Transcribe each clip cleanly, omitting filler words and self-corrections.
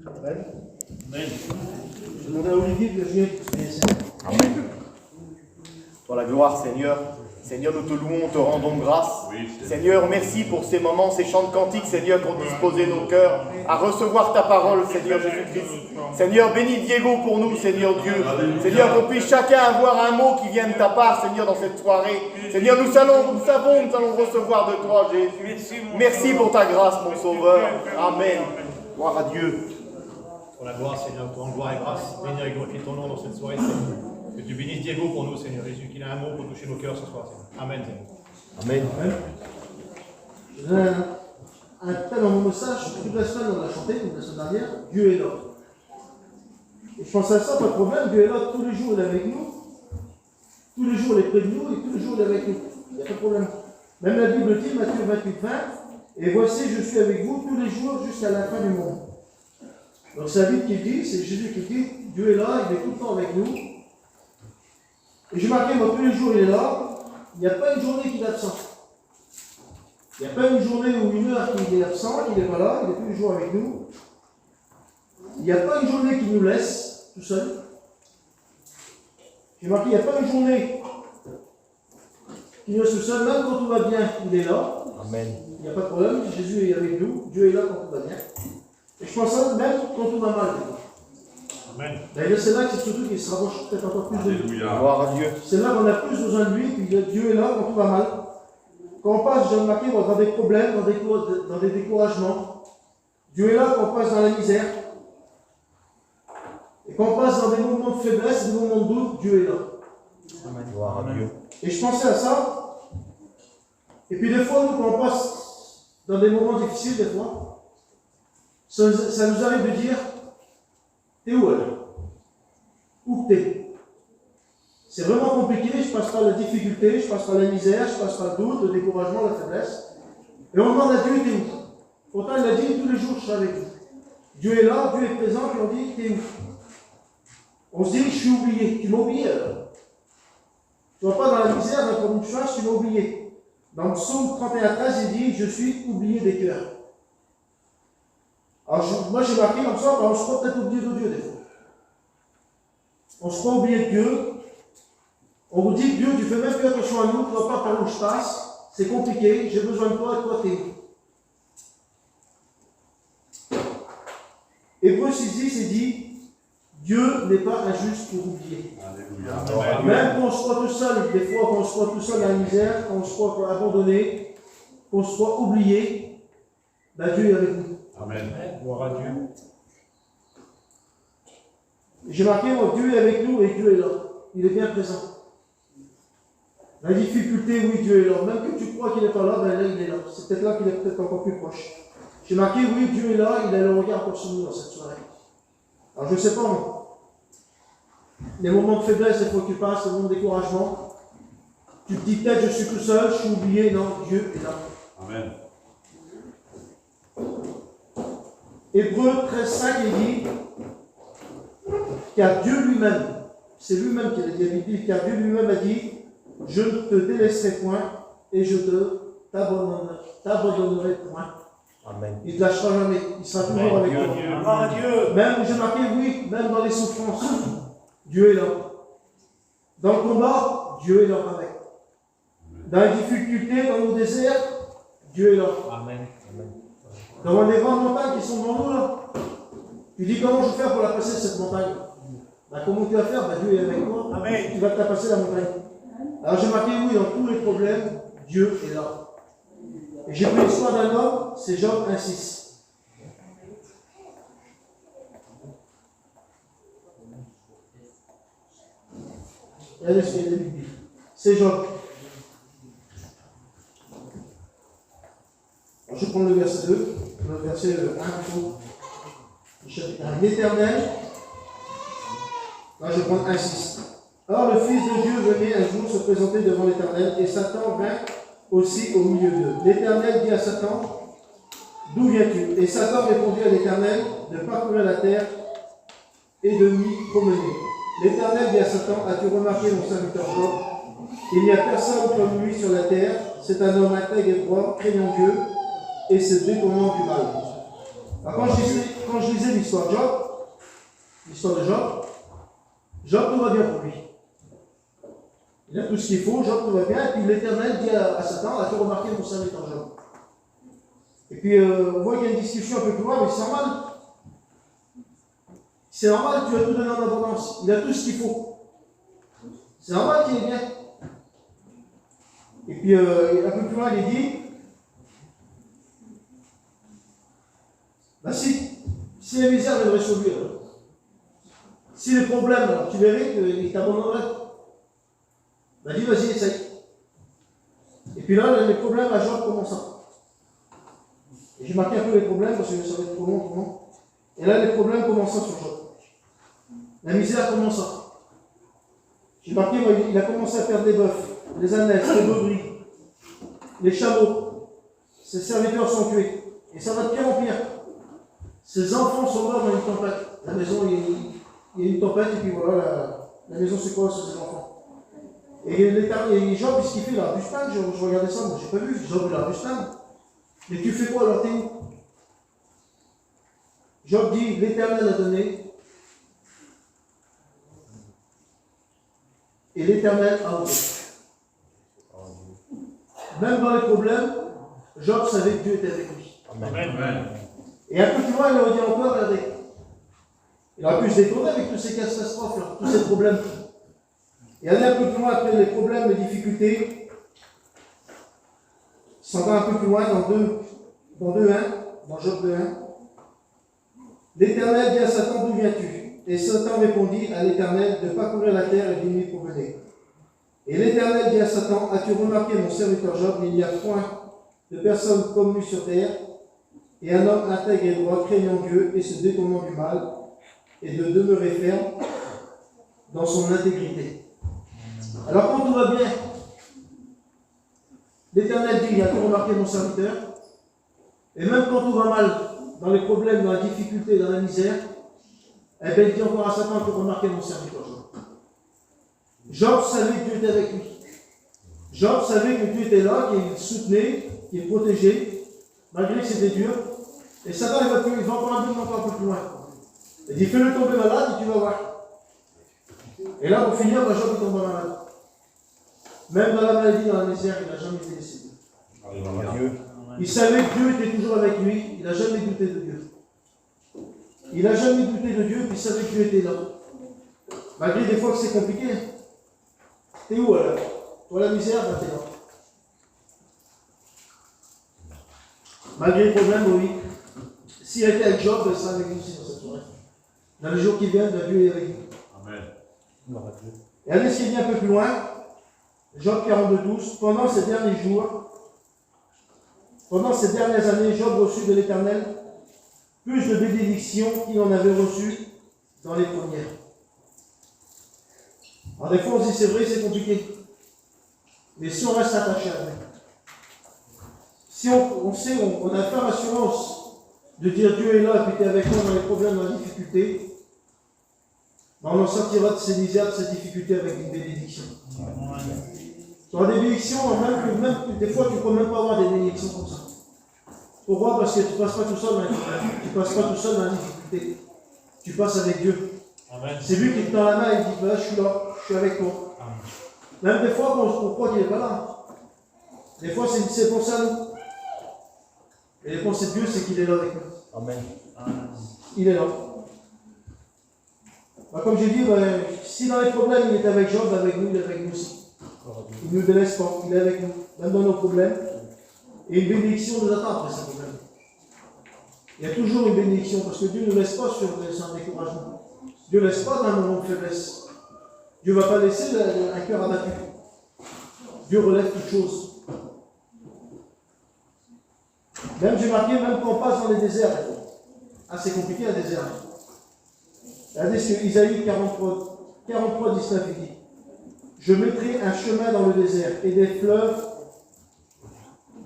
Amen. Amen. Je demande à Olivier de jouer. Amen. Pour la gloire, Seigneur. Seigneur, nous te louons, on te rendons grâce. Oui, Seigneur, merci pour ces moments, ces chants de cantiques, Seigneur, qui ont disposé nos cœurs à recevoir ta parole, Seigneur Jésus-Christ. Seigneur, bénis Diego pour nous, Seigneur Dieu. Seigneur, qu'on puisse chacun avoir un mot qui vienne de ta part, Seigneur, dans cette soirée. Seigneur, nous savons recevoir de toi, Jésus. Merci pour ta grâce, mon Sauveur. Amen. Gloire à Dieu. Pour la gloire, Seigneur, pour gloire et grâce, bénis et glorifie ton nom dans cette soirée, Seigneur. Que tu bénisses Diego pour nous, Seigneur Jésus, qu'il a un mot pour toucher nos cœurs ce soir, Seigneur. Amen, Seigneur. Amen. Je donne un appel dans mon message, toute la semaine on l'a chanté, la semaine dernière, Dieu est là. Et je pense à ça, pas de problème, Dieu est là, tous les jours il est avec nous, tous les jours il est près de nous et tous les jours il est avec nous. Il n'y a pas de problème. Même la Bible dit, Matthieu 28, 20, et voici je suis avec vous tous les jours jusqu'à la fin du monde. Donc c'est la Bible qui dit, c'est Jésus qui dit, Dieu est là, il est tout le temps avec nous. Et j'ai marqué, moi, tous les jours, il est là. Il n'y a pas une journée qu'il est absent. Il n'y a pas une journée ou une heure qu'il est absent, qu'il n'est pas là, il est tous les jours avec nous. Il n'y a pas une journée qui nous laisse tout seul. J'ai marqué, il n'y a pas une journée qui nous laisse tout seul, même quand tout va bien, il est là. Amen. Il n'y a pas de problème, Jésus est avec nous, Dieu est là quand tout va bien. Et je pense ça même quand tout va mal. Amen. D'ailleurs, c'est là que c'est surtout qu'il se rapproche peut-être encore plus de lui. Gloire à Dieu. C'est là qu'on a plus besoin de lui, puis Dieu est là quand tout va mal. Quand on passe, j'ai remarqué, dans des problèmes, dans des découragements, Dieu est là quand on passe dans la misère. Et quand on passe dans des moments de faiblesse, des moments de doute, Dieu est là. Amen. Gloire à Dieu. Et je pensais à ça. Et puis des fois, nous, quand on passe dans des moments difficiles, des fois, ça nous arrive de dire, t'es où alors? Où t'es? C'est vraiment compliqué, je passe par la difficulté, je passe par la misère, je passe par le doute, le découragement, la faiblesse. Et on demande à Dieu, t'es où? Pourtant, il a dit, tous les jours, je serai avec vous. Dieu est là, Dieu est présent, puis on dit, t'es où? On se dit, je suis oublié. Tu m'as oublié alors? Tu ne vas pas dans la misère, dans une chose, tu m'as oublié. Dans le psaume 31-13, il dit, je suis oublié des cœurs. Alors, moi, j'ai marqué comme ça, on se croit peut-être oublié de Dieu des fois. On se croit oublié de Dieu. On vous dit, Dieu, tu fais même plus attention à nous, tu ne vois pas par où je passe. C'est compliqué, j'ai besoin de toi et toi, t'es où? Hébreux 6.10, c'est dit, Dieu n'est pas injuste pour oublier. Alléluia. Même quand on se croit tout seul, des fois, quand on se croit tout seul dans la misère, quand on se croit abandonné, qu'on se croit oublié, ben Dieu est avec nous. Amen. Gloire à Dieu. J'ai marqué, Dieu est avec nous et Dieu est là. Il est bien présent. La difficulté, oui, Dieu est là. Même que tu crois qu'il n'est pas là, ben là, il est là. C'est peut-être là qu'il est peut-être encore plus proche. J'ai marqué, oui, Dieu est là, il a le regard pour sur nous dans cette soirée. Alors, je ne sais pas, moi. Les moments de faiblesse, des fois que tu passes, les moments de découragement, tu te dis peut-être, je suis tout seul, je suis oublié. Non, Dieu est là. Amen. Hébreux 13.5, il dit, car Dieu lui-même, c'est lui-même qui a dit, car Dieu lui-même a dit, je ne te délaisserai point et je t'abandonnerai point. Amen. Il ne te lâchera jamais, il sera toujours avec toi. Gloire à Dieu. Même, j'ai marqué, oui, même dans les souffrances, Dieu est là. Dans le combat, Dieu est là avec. Dans les difficultés, dans nos déserts, Dieu est là. Amen. Dans les grandes montagnes qui sont devant nous, là, tu dis comment je vais faire pour la passer cette montagne? Ben, comment tu vas faire? Ben, Dieu est avec toi. Amen. Tu vas te la passer la montagne. Alors j'ai marqué oui, dans tous les problèmes, Dieu est là. Et j'ai pris l'histoire d'un homme, c'est Job 1.6. Regardez ce qu'il dit. C'est Job. Alors, je vais prendre le verset 2, le verset 1, chapitre 1. L'Éternel, là je vais prendre 1.6. Or le Fils de Dieu venait un jour se présenter devant l'Éternel, et Satan vint aussi au milieu d'eux. L'Éternel dit à Satan, d'où viens-tu? Et Satan répondit à l'Éternel, de parcourir la terre et de m'y promener. L'Éternel dit à Satan, as-tu remarqué mon serviteur Job? Il n'y a personne comme lui sur la terre, c'est un homme intègre et droit, craignant Dieu, et se détournant du mal. Quand je lisais l'histoire de Job, tout va bien pour lui. Il a tout ce qu'il faut, Job, tout va bien, et puis l'Éternel dit à Satan, as-tu remarqué mon serviteur Job? Et puis on voit qu'il y a une discussion un peu plus loin, mais c'est normal. C'est normal, tu as tout donné en abondance. Il a tout ce qu'il faut. C'est normal qu'il est bien. Et puis un peu plus loin, il est dit, bah si la misère viendrait sur lui, si les problèmes, tu verrais qu'il t'abandonnerait. Bah dis, vas-y, essaye. Et puis là, les problèmes à Job commencent. Et j'ai marqué un peu les problèmes parce que ça va être trop long. Et là, les problèmes commencent sur Job. La misère commence. J'ai marqué, il a commencé à perdre des bœufs, les ânesses, les brebis, les chameaux. Ses serviteurs sont tués. Et ça va de pire en pire. Ses enfants sont morts dans une tempête. La maison, il y a une tempête, et puis voilà, la maison s'écroule sur ses enfants. Et Job, qu'est-ce qu'il fait là? Du stade, je regardais ça, moi j'ai pas vu. Job, il a du stade. Mais tu fais quoi alors? T'es où? Job dit, l'Éternel a donné, et l'Éternel a ôté. Même dans les problèmes, Job savait que Dieu était avec lui. Amen. Et un peu plus loin, il aurait dit encore, regardez, il aurait pu se détourner avec tous ces catastrophes, là, tous ces problèmes. Et aller un peu plus loin après les problèmes, les difficultés, s'en va un peu plus loin dans Job 2.1. L'Éternel dit à Satan, d'où viens-tu? Et Satan répondit à l'Éternel de parcourir la terre et d'une nuit pour venir. Et l'Éternel dit à Satan, as-tu remarqué mon serviteur Job? Il n'y a point de personne comme lui sur terre, et un homme intègre et droit, craignant Dieu et se détournant du mal, et de demeurer ferme dans son intégrité. Alors quand tout va bien, l'Éternel dit, as-tu remarqué mon serviteur? Et même quand tout va mal, dans les problèmes, dans la difficulté, dans la misère, eh bien il dit encore à Satan, as-tu remarqué mon serviteur Job? Job savait que Dieu était avec lui. Job savait que Dieu était là, qu'il le soutenait, qu'il le protégeait, malgré que c'était dur. Et Satan, il va encore un peu plus loin. Il dit, fais-le tomber malade et tu vas voir. Et là, pour finir, Job tombe malade. Même dans la maladie, dans la misère, il n'a jamais été décédé. Il savait que Dieu était toujours avec lui, il n'a jamais douté de Dieu. Il n'a jamais douté de Dieu, puis il savait que Dieu était là. Malgré des fois que c'est compliqué. T'es où alors? Toi, la misère, ben, t'es là. Malgré les problèmes, oui. S'il était avec Job, il sera avec nous aussi dans cette soirée. Dans les jours qui viennent, Dieu est avec nous. Amen. Et allez, ce qui est un peu plus loin, Job 42.12, pendant ces derniers jours, pendant ces dernières années, Job reçut de l'Éternel plus de bénédictions qu'il en avait reçues dans les premières. Alors des fois on se dit c'est vrai, c'est compliqué. Mais si on reste attaché à Dieu, si on sait, on a fait l'assurance de dire Dieu est là et puis tu es avec moi dans les problèmes, dans les difficultés, ben on en sortira de ces misères, de ces difficultés avec une bénédiction. Tu auras des bénédictions, même des fois tu ne peux même pas avoir des bénédictions comme ça. Pourquoi? Parce que tu ne passes pas tout seul dans les problèmes, tu ne passes pas tout seul dans la difficulté. Tu passes avec Dieu. C'est lui qui te tend la main et dit ben, je suis là, je suis avec toi. Amen. Même des fois on croit qu'il n'est pas là. Des fois c'est pour ça nous. Et des fois c'est Dieu, c'est qu'il est là avec nous. Amen. Il est là. Ben, comme j'ai dit, ben, si dans les problèmes il est avec Job, avec nous, il est avec nous aussi. Il ne nous délaisse pas, il est avec nous, même dans nos problèmes. Et une bénédiction nous attend après ces problèmes. Il y a toujours une bénédiction, parce que Dieu ne nous laisse pas sur un découragement. Dieu ne laisse pas dans un moment de faiblesse. Dieu ne va pas laisser un cœur abattu. Dieu relève toutes choses. Même j'ai marqué, même quand on passe dans les déserts, c'est compliqué un désert. Regardez ce que Isaïe 43, 19 il dit. Je mettrai un chemin dans le désert et des fleuves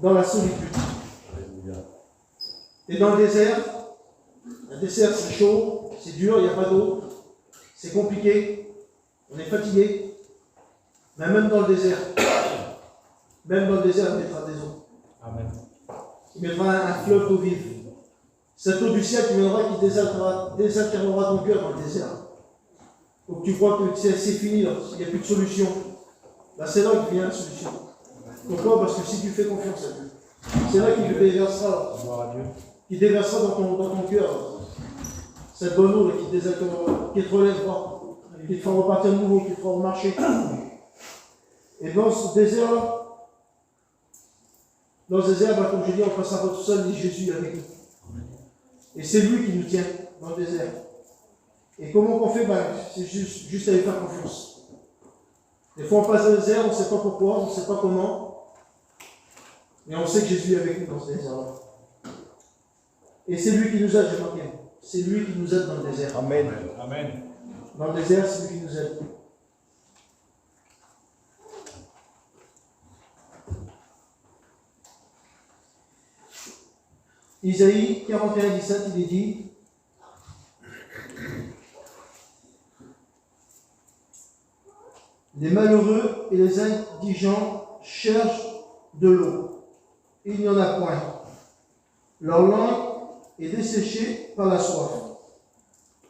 dans la solitude. Et dans le désert c'est chaud, c'est dur, il n'y a pas d'eau, c'est compliqué, on est fatigué. Mais même dans le désert, il mettra des eaux. Amen. Il mettra un fleuve d'eau vive. Cette eau du ciel qui viendra, qui désaltérera ton cœur dans le désert. Donc tu crois que c'est fini, il n'y a plus de solution. Là, c'est là que vient la solution. Pourquoi? Parce que si tu fais confiance à Dieu, c'est là qu'il déversera dans ton cœur cette bonne eau qui te relèvera, qui te fera repartir de nouveau, qui te fera marcher. Et dans ce désert-là, comme je dis, on ne passera pas tout seul, ni Jésus avec nous. Et c'est lui qui nous tient dans le désert. Et comment on fait? C'est juste à lui faire confiance. Des fois, on passe dans le désert, on ne sait pas pourquoi, on ne sait pas comment. Mais on sait que Jésus est avec nous dans ce désert-là. Et c'est lui qui nous aide, j'ai marqué. C'est lui qui nous aide dans le désert. Amen. Amen. Dans le désert, c'est lui qui nous aide. Isaïe 41, 17, il est dit: les malheureux et les indigents cherchent de l'eau. Il n'y en a point. Leur langue est desséchée par la soif.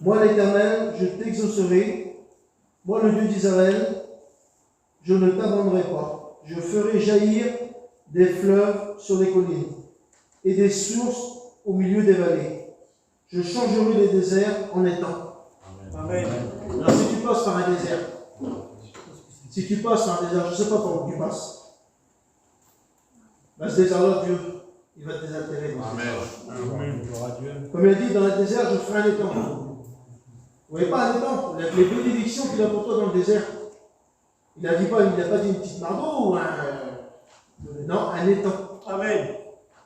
Moi, l'Éternel, je t'exaucerai. Moi, le Dieu d'Israël, je ne t'abandonnerai pas. Je ferai jaillir des fleuves sur les collines et des sources au milieu des vallées. Je changerai les déserts en étangs. Amen. Alors, si tu passes par un désert, je ne sais pas par où tu passes, ce désert-là, Dieu, il va te désaltérer. Amen. Comme il a dit, dans le désert, je ferai un étang. Vous voyez pas un étang? Les bénédictions qu'il a pour toi dans le désert. Il n'a pas dit une petite mardeau ou non, un étang. Amen.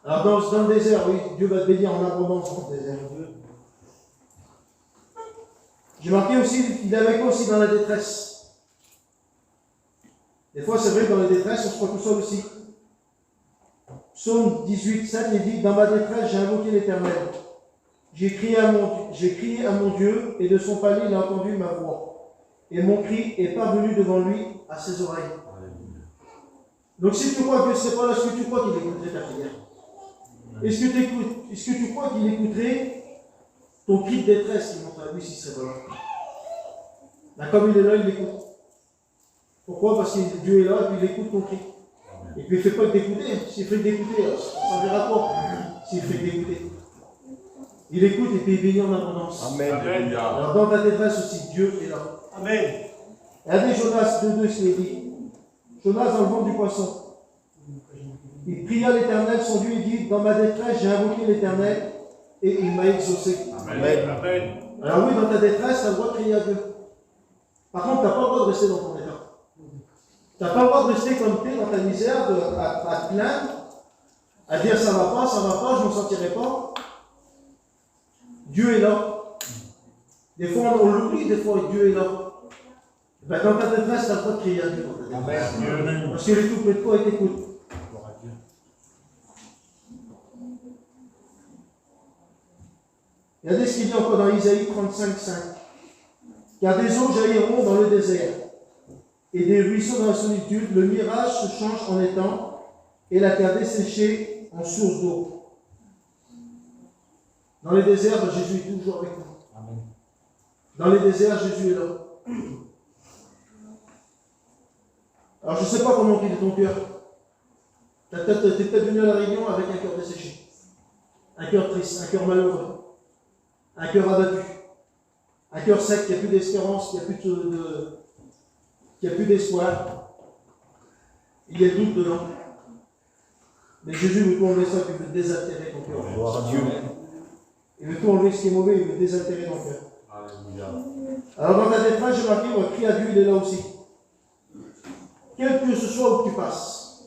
Alors dans le désert, oui, Dieu va te bénir en abondance dans le désert. J'ai marqué aussi, il est avec moi aussi dans la détresse. Des fois, c'est vrai que dans la détresse, on se croit tout seul aussi. Psaume 18, 7, il dit: dans ma détresse, j'ai invoqué l'Éternel. J'ai crié à mon Dieu, et de son palais, il a entendu ma voix. Et mon cri est parvenu devant lui à ses oreilles. Donc si tu crois que c'est pas là, est-ce que tu crois qu'il écouterait ta prière? Est-ce que tu crois qu'il écouterait ton cri de détresse qui monte à lui s'il serait là? Comme il est là, il l'écoute. Pourquoi? Parce que Dieu est là et puis il écoute ton cri. Et puis il ne fait pas que d'écouter. S'il fait que d'écouter, ça ne verra pas. S'il fait que d'écouter. Il écoute et puis il bénit en abondance. Amen. Alors dans ta détresse aussi, Dieu est là. Amen. Regardez Jonas 2.2, ce qu'il est dit. Jonas dans le ventre du poisson. Il pria l'Éternel, son Dieu, il dit: dans ma détresse, j'ai invoqué l'Éternel et il m'a exaucé. Amen. Amen. Alors oui, dans ta détresse, tu as le droit de crier à Dieu. Par contre, tu n'as pas le droit de rester dans ton état. Tu n'as pas le droit de rester comme tu es dans ta misère, à te plaindre, à dire ça ne va pas, je ne m'en sortirai pas. Dieu est là. Des fois, on l'oublie, des fois, Dieu est là. Ben, dans ta détresse, tu as le droit de crier à Dieu. Amen. Parce que les tout près de toi, il t'écoute. Regardez ce qu'il dit encore dans Isaïe 35, 5. Car des eaux jailliront dans le désert, et des ruisseaux dans la solitude, le mirage se change en étang, et la terre desséchée en source d'eau. Dans les déserts, Jésus est toujours avec nous. Amen. Dans les déserts, Jésus est là. Alors je ne sais pas comment il est ton cœur. Tu es peut-être venu à la réunion avec un cœur desséché, un cœur triste, un cœur malheureux, un cœur abattu, un cœur sec qui n'a plus d'espérance, qui n'a plus d'espoir. Il y a le doute dedans. Mais Jésus veut tout enlever ça, il veut désaltérer ton cœur. Gloire à Dieu. Il veut tout enlever ce qui est mauvais, il veut désaltérer ton cœur. Alors dans ta détresse, j'ai marqué, on crie à Dieu, il est là aussi. Quel que ce soit où tu passes.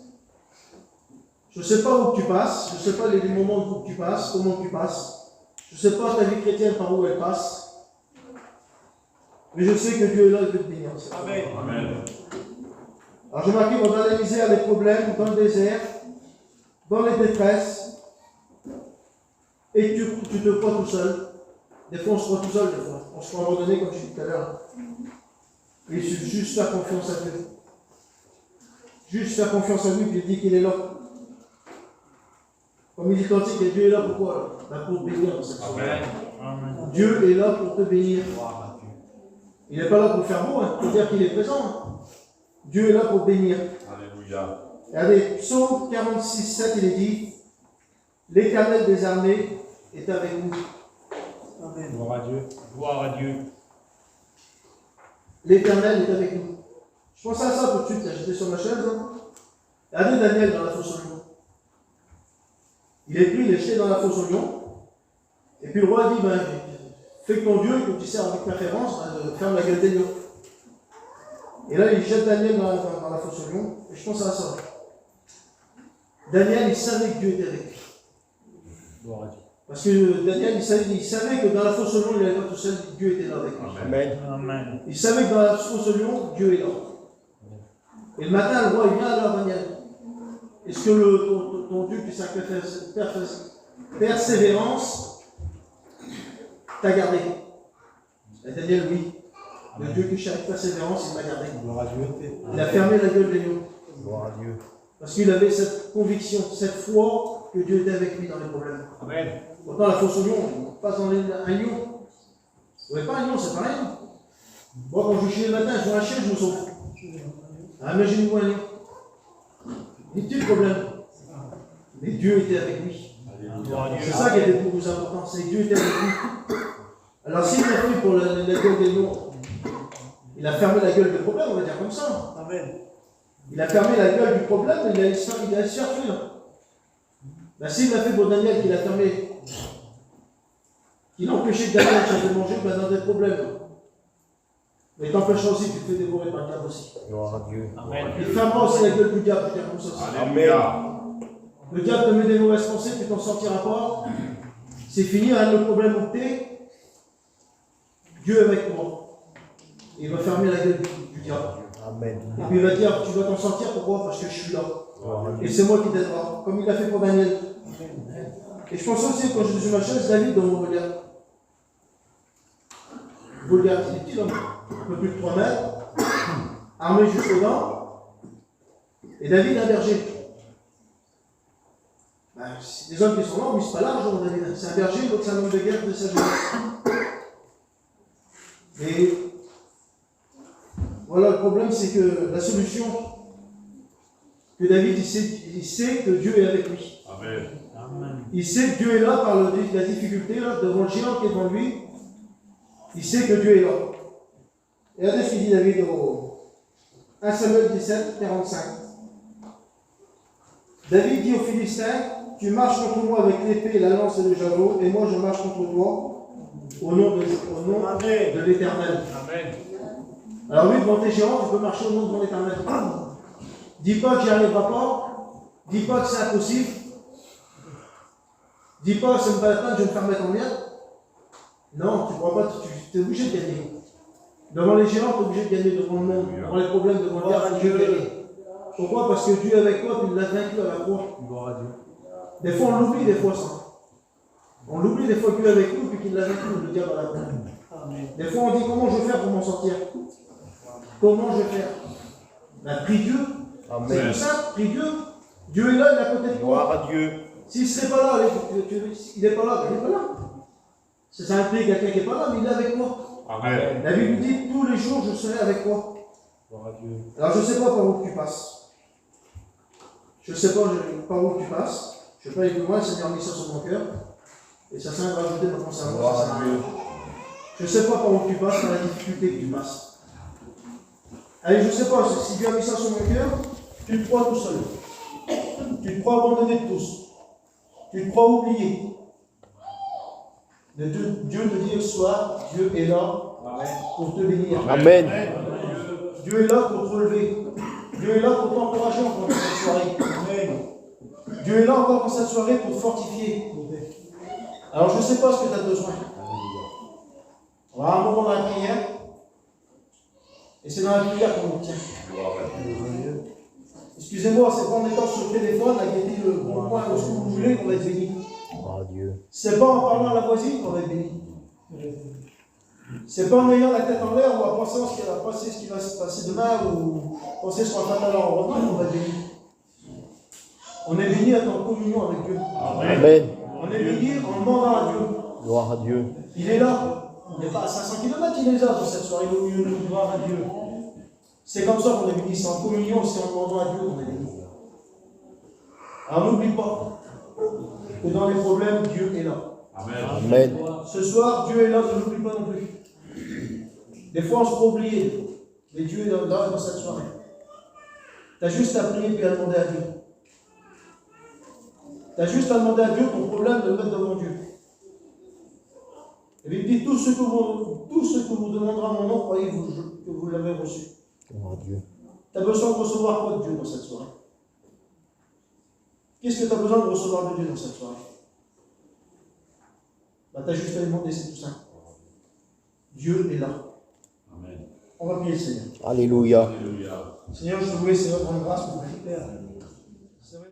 Je ne sais pas où tu passes, je ne sais pas les moments où tu passes, comment tu passes. Je ne sais pas ta vie chrétienne par où elle passe. Mais je sais que Dieu est là, il veut te bénir. Amen. Amen. Alors j'ai marqué, dans la misère, les problèmes, dans le désert, dans les détresses, et tu te crois tout seul. Des fois, on se croit tout seul, des fois. On se croit abandonné, comme je disais tout à l'heure. Et il suffit juste faire confiance à Dieu. Juste faire confiance à lui, puis il dit qu'il est là. Comme il dit cantique, et Dieu est là pour quoi? Pour te bénir dans cette soirée. Amen. Dieu est là pour te bénir. Il n'est pas là pour faire beau, pour dire qu'il est présent. Dieu est là pour bénir. Alléluia. Regardez, Psaume 46, 7, il est dit, l'Éternel des armées est avec nous. Amen. Gloire à Dieu. Gloire à Dieu. L'Éternel est avec nous. Je pensais à ça tout de suite, j'étais sur ma chaise. Regardez Daniel dans la fosse au lion. Il est pris, il est jeté dans la fosse au lion. Et puis le roi dit, ben, fais que ton Dieu, que tu sers avec préférence, ferme la gueule des lions. Et là, il jette Daniel dans la fosse au lion. Et je pense à ça. Daniel, il savait que Dieu était avec lui. Gloire à Dieu. Parce que Daniel, il savait que dans la fosse au lion, il n'allait pas tout seul, Dieu était là avec lui. Amen. Amen. Il savait que dans la fosse au lion, Dieu est là. Et le matin, le roi, il vient alors Daniel. Est-ce que ton Dieu qui s'appelle persévérance t'a gardé? Et Daniel, oui. Le Dieu qui cherche persévérance, il m'a gardé. Gloire à Dieu. Il a fermé la gueule des lions. Gloire à Dieu. Parce qu'il avait cette conviction, cette foi que Dieu était avec lui dans les problèmes. Amen. Pourtant, la fosse au lion, on passe dans un lion. Vous voyez pas un lion, c'est pareil. Moi, quand je suis le matin, je vois un chien, je me sauve. Ah, imaginez-vous un lion. Des petits problèmes. Mais Dieu était avec lui. Gloire à Dieu. C'est ça qui était le plus important, c'est que Dieu était avec lui. Alors, s'il a fait pour la gueule des lions, il a fermé la gueule des problèmes, on va dire comme ça. Amen. Il a fermé la gueule du problème, il a cherché là. Ben, s'il l'a fait pour Daniel, qu'il a fermé, qu'il a empêché Daniel de manger, ben, dans des problèmes. Mais t'empêchera aussi, tu te fais dévorer par le diable aussi. Gloire à Dieu. Amen. Il fermera aussi la gueule du diable, je veux dire comme ça aussi. Alléluia. Le diable te met des mauvaises pensées, tu t'en sortiras pas. C'est fini, hein, le problème où t'es. Dieu est avec moi. Et il va fermer la gueule du diable. Amen. Et puis il va dire, tu vas t'en sortir, pourquoi? Parce que je suis là. Gloire à Dieu. Et c'est moi qui t'aidera, comme il l'a fait pour Daniel. Et je pense aussi, quand je suis sur ma chaise, David dans mon regard. Goliath, il est petit l'homme, un peu plus de 3 mètres, armé jusqu'aux dents. Et David, un berger. Ben, les hommes qui sont là, mais c'est pas large, David. C'est un berger, donc c'est un homme de guerre de sa jeunesse. Et voilà, le problème, c'est que la solution, que David, il sait que Dieu est avec lui. Amen. Amen. Il sait que Dieu est là par la difficulté, là, devant le géant qui est devant lui. Il sait que Dieu est là. Et regardez ce qu'il dit David au 1 Samuel 17, 45. David dit aux Philistins, tu marches contre moi avec l'épée, la lance et le javelot, et moi je marche contre toi au nom de l'Éternel. Amen. Alors oui, devant tes géants, tu peux marcher au nom de l'Éternel. Dis pas que j'y arriverai pas. Dis pas que c'est impossible. Dis pas que ça me va atteindre, je vais me faire mettre en merde. Non, tu ne pourras pas, tu es obligé de gagner. Devant les géants, tu es obligé de gagner devant le monde, devant les problèmes, devant le diable, tu es obligé de gagner. Pourquoi? Parce que Dieu est avec toi, tu l'as vaincu à la croix. Gloire à Dieu. Des fois, on l'oublie, des fois, ça. On l'oublie, des fois, Dieu est avec nous, puis qu'il l'a vaincu, le diable à la croix. Des fois, on dit, comment je vais faire pour m'en sortir? Comment je vais faire? Ben, prie Dieu. C'est Amen. tout ça, prie Dieu. Dieu est là, il est à côté de Gloire toi. à Dieu. S'il ne serait pas là, il n'est pas là, ben, il n'est pas là. C'est un pays, quelqu'un qui n'est pas là, mais il est avec moi. Amen. La Bible dit, tous les jours, je serai avec toi. Gloire à Dieu. Alors, je ne sais pas par où tu passes. Je ne sais pas par où tu passes. Je ne sais pas aller plus loin, le Seigneur a mis ça sur mon cœur. Et ça s'est rajouté dans mon cerveau. Gloire à Dieu. Je ne sais pas par où tu passes, par la difficulté que tu passes. Allez, je ne sais pas, si Dieu a mis ça sur mon cœur, tu te crois tout seul. Tu te crois abandonné de tous. Tu te crois oublié. Dieu te dit ce soir, Dieu est là pour te bénir. Amen. Dieu est là pour te relever. Dieu est là pour t'encourager encore dans cette soirée. Dieu est là encore dans cette soirée pour te fortifier. Alors je ne sais pas ce que tu as besoin. On va un moment dans la prière. Et c'est dans la prière qu'on obtient. Excusez-moi, c'est pas en étant sur le téléphone, à guetter le bon point de ce que vous voulez qu'on va être béni. Gloire à Dieu. C'est pas en parlant à la voisine qu'on va être béni. C'est pas en ayant la tête en l'air ou en pensant ce qui va se passer demain ou penser ce qu'on va faire dans l'environnement qu'on va être béni. On est béni être en communion avec Dieu. Amen. On est béni en demandant à Dieu. Gloire à Dieu. Il est là. Il n'est pas à 500 km, il est là dans cette soirée au milieu de nous. Gloire à Dieu. C'est comme ça qu'on est béni. C'est en communion, c'est en demandant à Dieu qu'on est béni. Alors n'oublie pas que dans les problèmes, Dieu est là. Amen. Ce soir, Dieu est là, ne l'oublie pas non plus. Des fois, on se peut oublier. Mais Dieu est là dans cette soirée. Tu as juste à prier et à demander à Dieu. Tu as juste à demander à Dieu ton problème de le mettre devant Dieu. Et il dit tout ce que vous demanderez à mon nom, croyez que vous l'avez reçu. Gloire à Dieu. Tu as besoin de recevoir quoi de Dieu dans cette soirée? Qu'est-ce que tu as besoin de recevoir de Dieu dans cette soirée? Tu as juste à lui demander, c'est tout simple. Dieu est là. Amen. On va prier le Seigneur. Alléluia. Alléluia. Seigneur, je te voulais, Seigneur, rendre grâce pour ta Père.